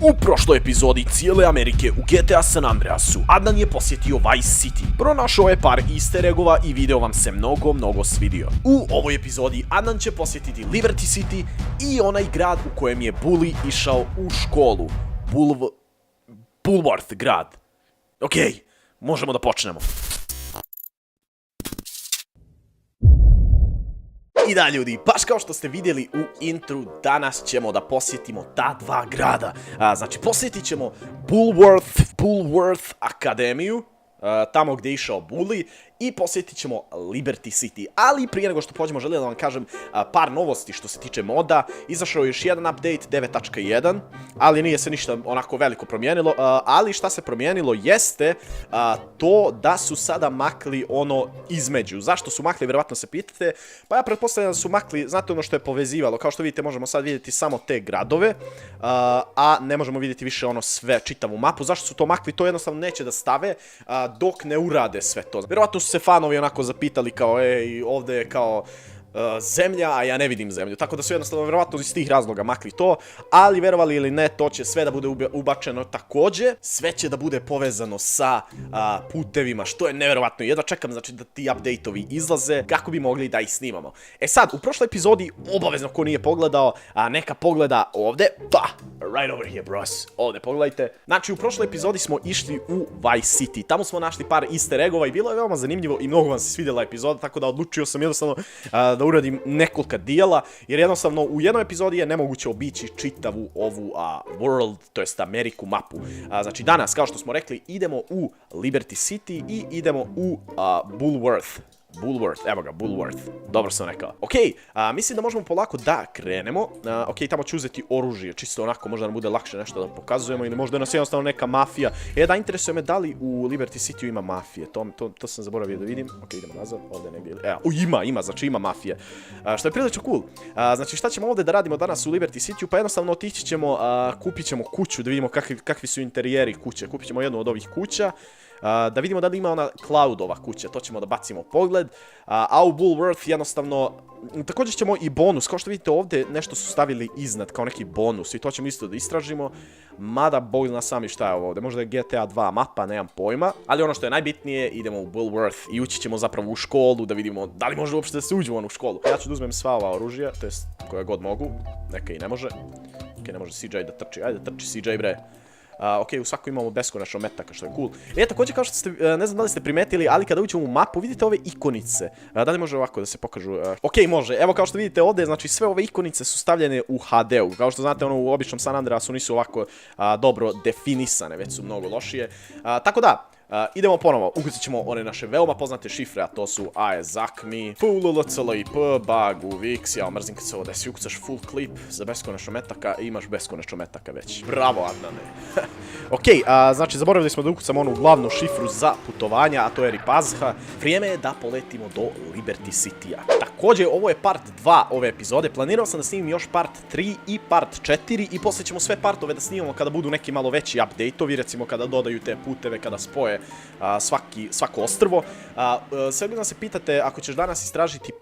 U prošloj epizodi cijele Amerike u GTA San Andreasu, Adnan je posjetio Vice City. Pronašao je par easter eggova i video vam se mnogo svidio. U ovoj epizodi Adnan će posjetiti Liberty City i onaj grad u kojem je Bully išao u školu. Bulworth grad. Okej, možemo da počnemo. I da ljudi, baš kao što ste vidjeli u intru, danas ćemo da posjetimo ta dva grada. Znači, posjetit ćemo Bulworth akademiju, tamo gdje je išao Bully, i posjetit ćemo Liberty City. Ali prije nego što pođemo, želim da vam kažem par novosti što se tiče moda. Izašao je još jedan update 9.1, ali nije se ništa onako veliko promijenilo. Ali šta se promijenilo jeste to da su sada makli ono između. Zašto su makli, vjerovatno se pitate. Pa ja pretpostavljam da su makli, znate, ono što je povezivalo. Kao što vidite, možemo sad vidjeti samo te gradove, a ne možemo vidjeti više ono sve, čitavu mapu. Zašto su to makli? To jednostavno neće da stave dok ne urade sve to. Vjerovatno su se fanovi onako zapitali kao, ovdje je kao zemlja, a ja ne vidim zemlju. Tako da su jednostavno vjerovatno iz tih razloga makli to, ali verovali ili ne, to će sve da bude ubačeno također. Sve će da bude povezano sa putevima, što je nevjerovatno. Jedva čekam, znači, da ti update-ovi izlaze kako bi mogli da ih snimamo. E sad, u prošloj epizodi, obavezno ko nije pogledao, neka pogleda ovdje. Right over here, bros. Ovdje pogledajte. Znači, u prošloj epizodi smo išli u Vice City. Tamo smo našli par easter eggova i bilo je veoma zanimljivo i mnogo vam se svidjela epizoda, tako da odlučio sam jednostavno da uradim nekolika dijela, jer jednostavno u jednoj epizodi je nemoguće obići čitavu ovu world, to jest Ameriku mapu. Znači danas, kao što smo rekli, idemo u Liberty City i idemo u Bulworth, evo ga, Bulworth. Dobro sam rekao. Okej, mislim da možemo polako da krenemo. Okej, tamo ću uzeti oružje, čisto onako, možda nam bude lakše nešto da pokazujemo, ili možda nas jednostavno neka mafija. Da, interesuje me da li u Liberty City ima mafije, to sam zaboravio da vidim. Okej, idemo nazad, ovdje negdje. Ima, znači ima mafije. Što je prilično cool. Znači, šta ćemo ovdje da radimo danas u Liberty City? Pa jednostavno otići ćemo, kupit ćemo kuću, da vidimo kakvi su interijeri kuće. Kupit ćemo jednu od ovih kuća. Da vidimo da li ima ona Cloudova kuća, to ćemo da bacimo pogled. A u Bulworth jednostavno, također ćemo i bonus, kao što vidite ovdje nešto su stavili iznad kao neki bonus i to ćemo isto da istražimo. Mada bog zna sami šta je ovdje, možda je GTA 2 mapa, nemam pojma. Ali ono što je najbitnije, idemo u Bulworth i ući ćemo zapravo u školu da vidimo da li može uopšte da se uđe u onu školu. Ja ću da uzmem sva ova oružja, to jest koja god mogu, neka i ne može. Neka ne može CJ da trči, ajde trči CJ bre. Okej, u svaku imamo beskonačno metaka, što je cool. Također, kao što ste, ne znam da li ste primetili, ali kada uđemo u mapu, vidite ove ikonice. Da li može ovako da se pokažu? Okej, može. Evo, kao što vidite ovdje, znači sve ove ikonice su stavljene u HD-u. Kao što znate, ono, u običnom San Andreasu nisu ovako dobro definisane, već su mnogo lošije. Tako da, idemo ponovo, ukucat ćemo one naše veoma poznate šifre, a to su AEZAKMI, FULLCLIP, BUG, UVX, ja mrzim kad se ovo desi, ukucaš full clip za beskonačno metaka i imaš beskonačno metaka već. Bravo, Adnane. Okej, znači zaboravili smo da ukucamo onu glavnu šifru za putovanja, a to je Ripazha. Vrijeme je da poletimo do Liberty City-a. Također, ovo je part 2 ove epizode, planirao sam da snimim još part 3 i part 4 i poslije ćemo sve partove da snimamo kada budu neki malo veći update-ovi, recimo kada dodaju te puteve, kada spoje svako ostrvo. Sve da se pitate, ako ćeš danas istražiti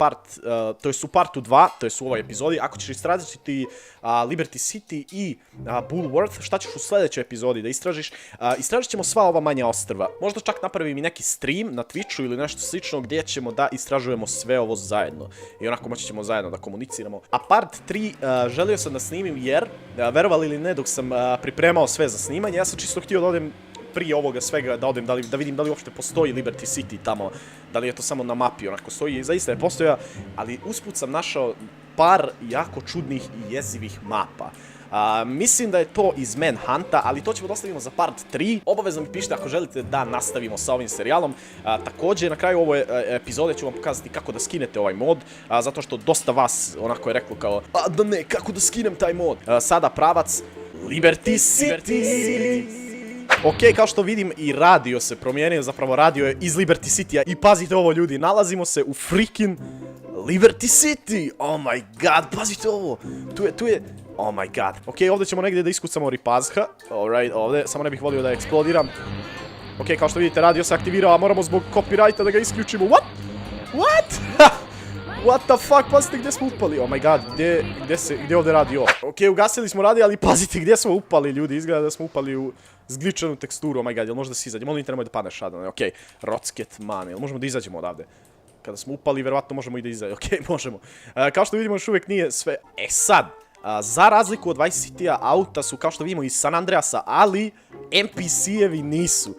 to je u partu 2, to je u ovoj epizodi, ako ćeš istražiti Liberty City i Bulworth, šta ćeš u sljedećoj epizodi da istražiš? Istražit ćemo sva ova manja ostrva. Možda čak napravim i neki stream na Twitchu ili nešto slično gdje ćemo da istražujemo sve ovo zajedno. I onako moći ćemo zajedno da komuniciramo. A part 3 želio sam da snimim jer, verovali ili ne, dok sam pripremao sve za snimanje, ja sam čisto htio da odem prije ovoga svega, da odem, da vidim da li uopšte postoji Liberty City tamo, da li je to samo na mapi, onako stoji i zaista je postoja, ali usput sam našao par jako čudnih i jezivih mapa. Mislim da je to iz Manhunta, ali to ćemo da ostavimo za part 3. Obavezno mi pišite ako želite da nastavimo sa ovim serijalom. Također, na kraju ove epizode ću vam pokazati kako da skinete ovaj mod, zato što dosta vas onako je reklo kao, da ne, kako da skinem taj mod. Sada pravac Liberty City. Okej, kao što vidim i radio se promijenio, zapravo radio je iz Liberty City-a i pazite ovo ljudi, nalazimo se u freaking Liberty City, oh my god, pazite ovo, tu je, oh my god. Okej, ovdje ćemo negdje da iskucamo Ripazha, alright, ovdje, samo ne bih volio da eksplodiram. Okej, kao što vidite radio se aktivirao, a moramo zbog copyrighta da ga isključimo, what? What the fuck, pazite gdje smo upali, oh my god, gdje ovdje radi ovo? Okej, ugasili smo radi, ali pazite gdje smo upali, ljudi, izgleda da smo upali u zgličanu teksturu, oh my god, jel možda se izađe, molim te nemoj da padneš, Adane, okej, Rocket Man, jel možemo da izađemo odavde? Kada smo upali, verovatno možemo i da izađemo, okej, možemo. Kao što vidimo, još uvijek nije sve, sad, za razliku od Vice City-a, auta su, kao što vidimo, iz San Andreasa, ali NPC-evi nisu.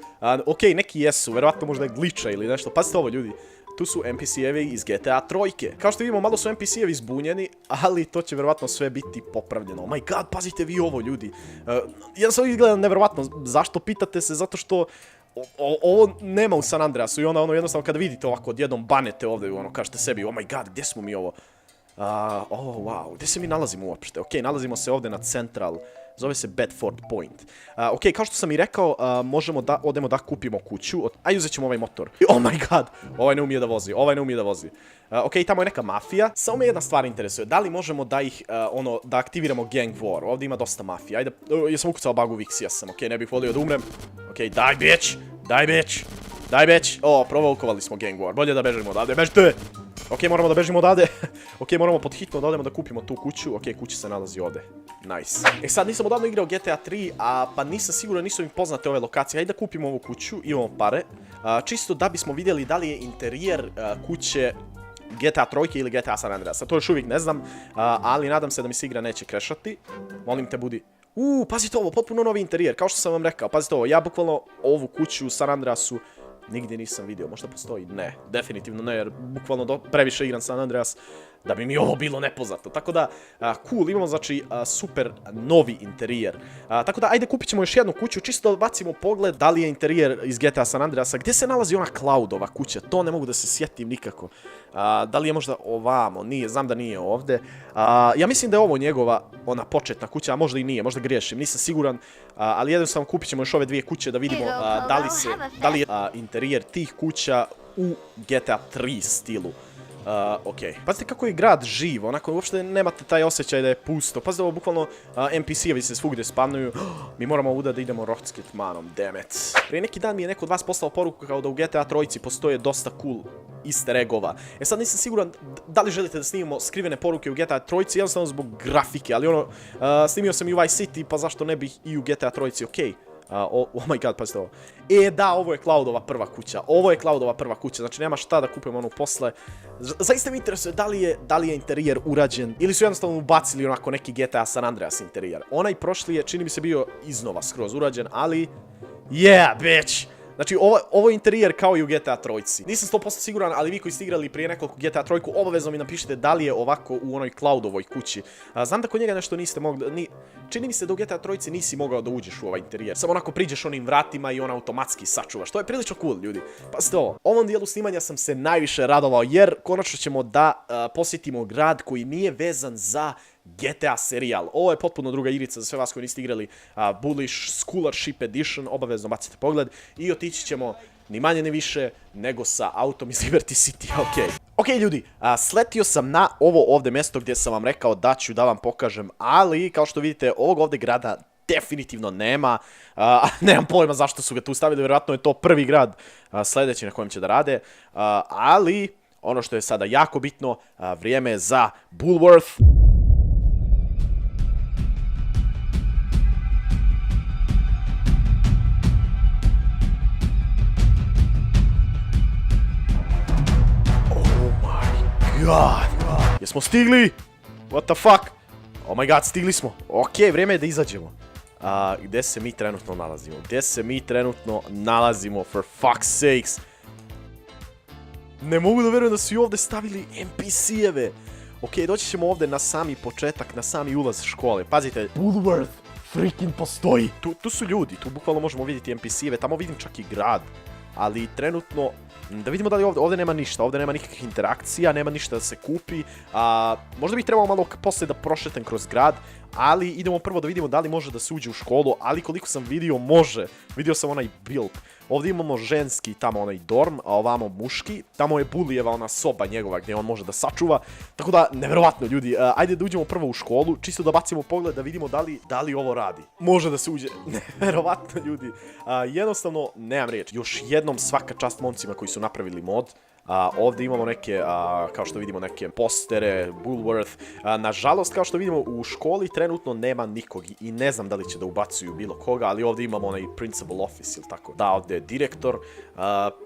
Okej, neki jesu, verovatno možda je glitcha ili nešto, pazite ovo, ljudi. Tu su NPC-evi iz GTA 3. Kao što vidimo, malo su NPC-evi zbunjeni, ali to će verovatno sve biti popravljeno. Oh my god, pazite vi ovo, ljudi. Jednostavno izgleda neverovatno. Zašto pitate se? Zato što ovo nema u San Andreasu i onda ono jednostavno kada vidite ovako odjednom banete ovdje, ono kažete sebi, oh my god, gdje smo mi ovo? Oh wow, gdje se mi nalazimo uopšte? Okej, nalazimo se ovdje na Central. Zove se Bedford Point. Okej, kao što sam i rekao, možemo da odemo da kupimo kuću. Ajde, uzet ćemo ovaj motor. Oh my god, ovaj ne umije da vozi, Okej, tamo je neka mafija. Samo me jedna stvar interesuje, da li možemo da ih, da aktiviramo Gang War? Ovdje ima dosta mafija. Ajde, jesam ukucao bagu Vix, jesam, okej, ne bih volio da umrem. Okej, daj bitch. O, provokovali smo Gang War, bolje da bežimo odavde, bežite! Okej, moramo da bežimo odavde. Okej, moramo pod hitno da odemo da kupimo tu kuću. Okej, kuća se nalazi ovdje. Nice. Sad nisam odavno igrao GTA 3, pa nisam siguran, nisu mi poznate ove lokacije. Hajde da kupimo ovu kuću, imamo pare. Čisto da bismo vidjeli da li je interijer kuće GTA 3 ili GTA San Andreasa. To još uvijek ne znam, ali nadam se da mi se igra neće krešati. Molim te, budi. Pazite ovo, potpuno novi interijer, kao što sam vam rekao. Pazite ovo, ja bukvalno ovu kuću u San Andreasu nigdje nisam vidio, možda postoji? Ne, definitivno ne, jer bukvalno previše igram San Andreas da bi mi ovo bilo nepoznato. Tako da, cool, imamo znači super novi interijer. Tako da, ajde kupit ćemo još jednu kuću, čisto da bacimo pogled da li je interijer iz GTA San Andreasa. Gdje se nalazi ona Cloudova kuća? To ne mogu da se sjetim nikako. Da li je možda ovamo? Nije, znam da nije ovdje. Ja mislim da je ovo njegova ona početna kuća, a možda i nije, možda griješim, nisam siguran. Ali jednostavno kupit ćemo još ove dvije kuće da vidimo da li je interijer tih kuća u GTA 3 stilu. Okej. Pazite kako je grad živ, onako uopšte nemate taj osjećaj da je pusto. Pazite ovo, bukvalno NPC-evi se svugdje spavnuju. Mi moramo ovuda da idemo Rocket Manom, damn it. Prije neki dan mi je neko od vas poslao poruku kao da u GTA 3 postoje dosta cool easter eggova. Sad nisam siguran da li želite da snimimo skrivene poruke u GTA 3, jednostavno zbog grafike, ali ono, snimio sam i u Vice City, pa zašto ne bih i u GTA 3, okej. Oh my god, pazite ovo. Da, ovo je Cloudova prva kuća. Znači nema šta da kupimo onu posle. Zaista mi interesuje da li je interijer urađen ili su jednostavno ubacili onako neki GTA San Andreas interijer. Onaj prošli je, čini mi se, bio iznova skroz urađen, ali yeah, bitch! Znači, ovo je interijer kao i u GTA 3. Nisam 100% siguran, ali vi koji ste igrali prije nekoliko GTA 3, obavezno mi napišite da li je ovako u onoj Cloudovoj kući. Znam da kod njega nešto niste mogli... Čini mi se da u GTA 3 nisi mogao da uđeš u ovaj interijer. Samo onako priđeš onim vratima i on automatski sačuvaš. To je prilično cool, ljudi. Pazite ovo. Ovom dijelu snimanja sam se najviše radovao jer konačno ćemo da posjetimo grad koji nije vezan za GTA serijal. Ovo je potpuno druga igrica za sve vas koji niste igrali Bullish Scholarship Edition, obavezno bacite pogled i otići ćemo ni manje ni više nego sa autom iz Liberty City, okej ljudi, sletio sam na ovo ovdje mjesto gdje sam vam rekao da ću da vam pokažem, ali kao što vidite ovog ovdje grada definitivno nema, nemam pojma zašto su ga tu stavili, vjerojatno je to prvi grad sljedeći na kojem će da rade, ali ono što je sada jako bitno, vrijeme je za Bullworth. God. Jesmo stigli? What the fuck? Oh my god, stigli smo. Okej, vrijeme je da izađemo. Gdje se mi trenutno nalazimo? For fuck's sakes. Ne mogu da vjerujem da su i ovdje stavili NPC-eve. Okej, doći ćemo ovdje na sami početak, na sami ulaz škole. Pazite, Bullworth freaking postoji. Tu su ljudi, tu bukvalno možemo vidjeti NPC-eve, tamo vidim čak i grad. Ali trenutno, da vidimo da li ovdje nema ništa, ovdje nema nikakvih interakcija, nema ništa da se kupi. Možda bih trebao malo poslije da prošetam kroz grad, ali idemo prvo da vidimo da li može da se uđe u školu, ali koliko sam vidio može. Vidio sam onaj build. Ovdje imamo ženski, tamo onaj dorm, a ovamo muški. Tamo je Bullijeva ona soba njegova gdje on može da sačuva. Tako da, nevjerovatno ljudi, ajde da uđemo prvo u školu, čisto da bacimo pogled da vidimo da li ovo radi. Može da se uđe, nevjerovatno ljudi. Jednostavno, nemam riječ. Još jednom svaka čast momcima koji su napravili mod. Ovdje imamo neke, kao što vidimo, neke postere, Bulworth. Nažalost, kao što vidimo, u školi trenutno nema nikog i ne znam da li će da ubacuju bilo koga, ali ovdje imamo onaj principal office ili tako. Da, ovdje je direktor.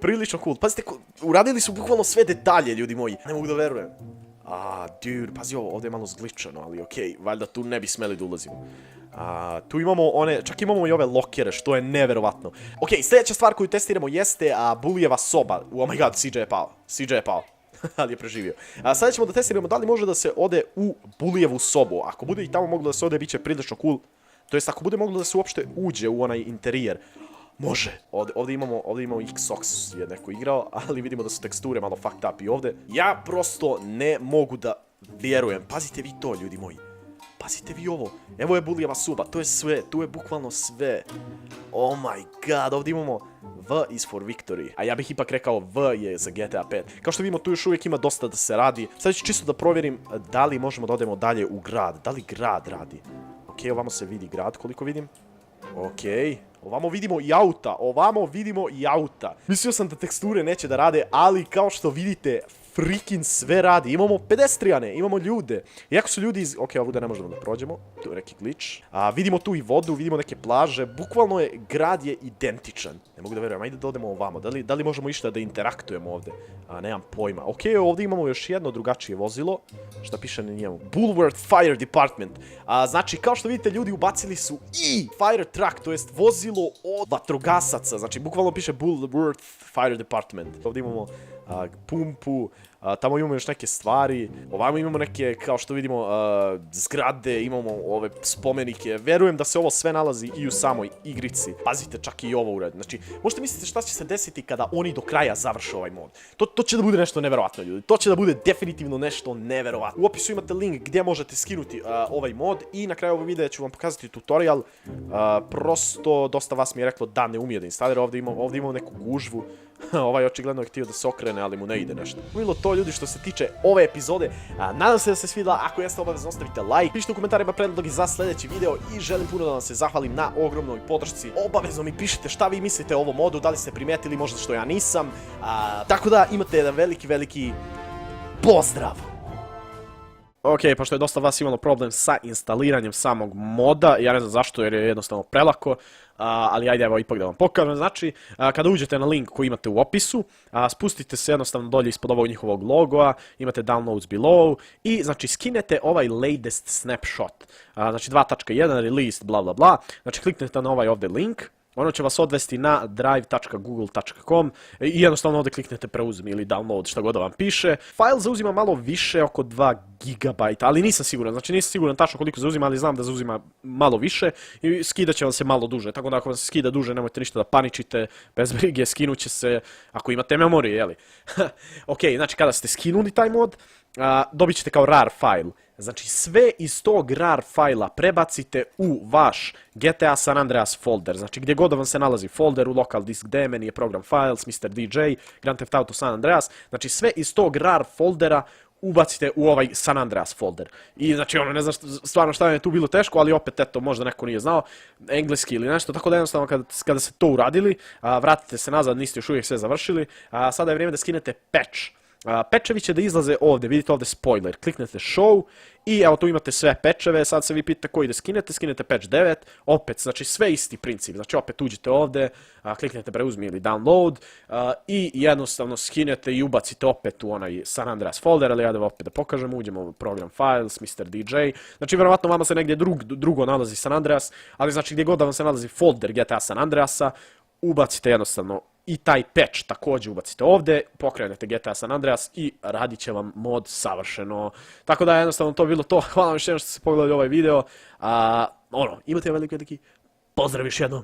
Prilično cool. Pazite, uradili su bukvalno sve detalje, ljudi moji. Ne mogu da verujem. Dude, pazi ovo, ovdje je malo zgličano, ali okej, valjda tu ne bi smeli da ulazimo. Tu imamo one, čak imamo i ove lokere, što je neverovatno. Okej, sljedeća stvar koju testiramo jeste Bullyjeva soba. Oh my god, CJ je pao. CJ je pao. Ali je preživio. Sada ćemo da testiramo da li može da se ode u Bullyjevu sobu. Ako bude i tamo moglo da se ode, bit će prilično cool. To jest, ako bude moglo da se uopšte uđe u onaj interijer. Može. Ovdje imamo Xbox je neko igrao, ali vidimo da su teksture malo fucked up i ovdje. Ja prosto ne mogu da vjerujem. Pazite vi to, ljudi moji. Pazite vi ovo. Evo je Bullyjeva soba. To je sve. Tu je bukvalno sve. Oh my god. Ovdje imamo V is for victory. A ja bih ipak rekao V je za GTA 5. Kao što vidimo, tu još uvijek ima dosta da se radi. Sad ću čisto da provjerim da li možemo da odemo dalje u grad. Da li grad radi? Okej, ovamo se vidi grad koliko vidim. Okej. Ovamo vidimo i auta. Mislio sam da teksture neće da rade, ali kao što vidite, freaking sve radi. Imamo pedestriane, imamo ljude. Iako su ljudi iz... Okej, ovdje ne možemo da prođemo. Tu je neki glitch. Vidimo tu i vodu, vidimo neke plaže. Bukvalno je, grad je identičan. Ne mogu da verujem, ajde da odemo ovamo. Da li možemo išta da interaktujemo ovdje? Nemam pojma. Okej, ovdje imamo još jedno drugačije vozilo. Šta piše na njemu? Bulworth Fire Department. Znači, kao što vidite, ljudi ubacili su i fire truck, to jest vozilo od vatrogasaca. Znači, bukvalno piše Bulworth Fire Department. Ovdje imamo pumpu, tamo imamo još neke stvari, ovamo imamo neke, kao što vidimo, zgrade, imamo ove spomenike. Verujem da se ovo sve nalazi i u samoj igrici. Pazite, čak i ovo ured. Znači, možete misliti šta će se desiti kada oni do kraja završe ovaj mod. To će da bude nešto neverovatno, ljudi. To će da bude definitivno nešto neverovatno. U opisu imate link gdje možete skinuti ovaj mod i na kraju ovog videa ću vam pokazati tutorial. Prosto, dosta vas mi je reklo da ne umije da instalira. Ovdje imamo neku gužvu. Ovaj očigledno je htio da se okrene, ali mu ne ide nešto. Bilo to, ljudi, što se tiče ove epizode. Nadam se da se svidjela. Ako jeste, obavezno ostavite like. Pišite u komentarima predloge za sljedeći video i želim puno da vam se zahvalim na ogromnoj podršci. Obavezno mi pišite šta vi mislite o ovom modu, da li ste primijetili možda što ja nisam. Tako da imate jedan veliki pozdrav! Ok, pošto je dosta vas imalo problem sa instaliranjem samog moda, ja ne znam zašto, jer je jednostavno prelako, ali ajde, evo, ipak da vam pokažem. Znači, kada uđete na link koji imate u opisu, spustite se jednostavno dolje ispod ovog njihovog logoa, imate downloads below i, znači, skinete ovaj latest snapshot, znači 2.1 released, bla bla bla, znači kliknete na ovaj ovdje link. Ono će vas odvesti na drive.google.com i jednostavno ovdje kliknete preuzmi ili download, šta god da vam piše. File zauzima malo više, oko 2 GB, ali nisam siguran, znači nisam siguran tačno koliko zauzima, ali znam da zauzima malo više i skidat će vam se malo duže, tako da ako vam se skida duže nemojte ništa da paničite, bez brige, skinut će se ako imate memorije, jeli? Ok, znači kada ste skinuli taj mod, dobit ćete kao rar file. Znači sve iz tog rar fajla prebacite u vaš GTA San Andreas folder. Znači gdje god vam se nalazi folder, u local disk D, meni je program files, Mr. DJ, Grand Theft Auto San Andreas. Znači sve iz tog rar foldera ubacite u ovaj San Andreas folder. I znači ono, ne znam stvarno šta je tu bilo teško, ali opet eto, možda neko nije znao engleski ili nešto, tako da jednostavno kada ste to uradili, vratite se nazad, niste još uvijek sve završili, sada je vrijeme da skinete patch. Patchevi će da izlaze ovdje, vidite ovdje spoiler, kliknete show i evo tu imate sve patcheve, sad se vi pitate koji da skinete patch 9, opet, znači sve isti princip, znači opet uđite ovdje, kliknete preuzmi ili download i jednostavno skinete i ubacite opet u onaj San Andreas folder, ali ja da opet da pokažem, uđemo u program files, Mr. DJ, znači vjerovatno vama se negdje drugo nalazi San Andreas, ali znači gdje god da vam se nalazi folder GTA San Andreasa, ubacite jednostavno i taj patch također ubacite ovdje, pokrenete GTA San Andreas i radit će vam mod savršeno. Tako da jednostavno to bilo to. Hvala vam još jednom što ste pogledali ovaj video. Imate veliki pozdrav još jednom.